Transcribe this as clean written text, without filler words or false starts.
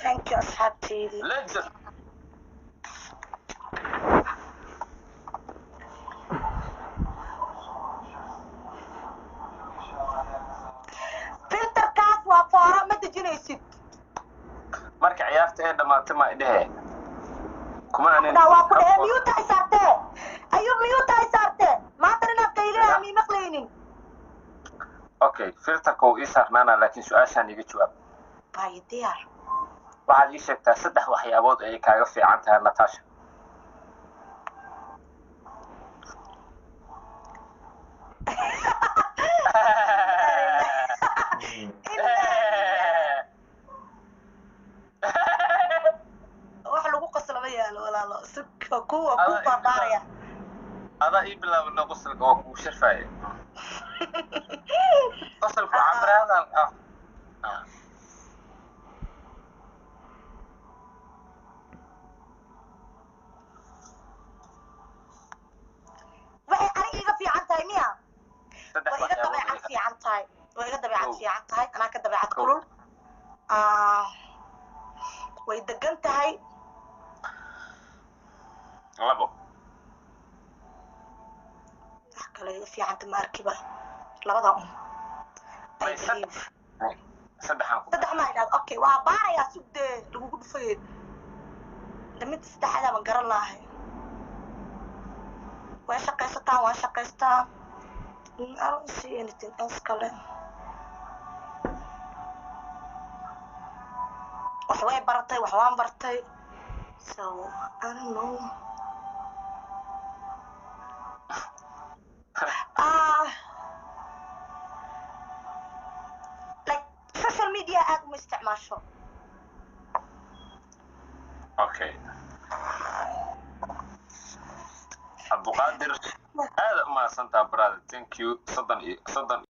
thank you asxaabteydii legend filterkaas waa foora ma dejinaysid marka ciyaarta ay dhamaatay ma idhahe kuma aanan waa ku dhahe miyuu tahay saartee ayuu miyuu tahay saartee maanta inaad qaylinaha mii maqlaynin okay filterka uu ii saarnaana laakiin su-aashaan iga jawaab bayo diyaar waxaad ii sheegtaa 3 waxyaabood ay kaaga fiican tahay Natasha wax lagu qaslama yaalo walaalo sirka kuwa ku baaraya هذا يبلغ انه قصلك وشرفاي قصلك عمر هذا waxay aniga fiican tahay miya way iga dabeecad fiican tahay anaa ka dabeecad kulul way degan tahay labo kale fiican ta markiba labada saddex ma idhaad okay waa baaraya sugde lagugu dhufay damid saddexda ma garan lahay waa shaqaystaa I don't see anything else kale wax way baratay wax waan bartay so I don't know like social media aad uma isticmaasho okay Abdul Qadir هذا ما سنتا برادر thank you صدق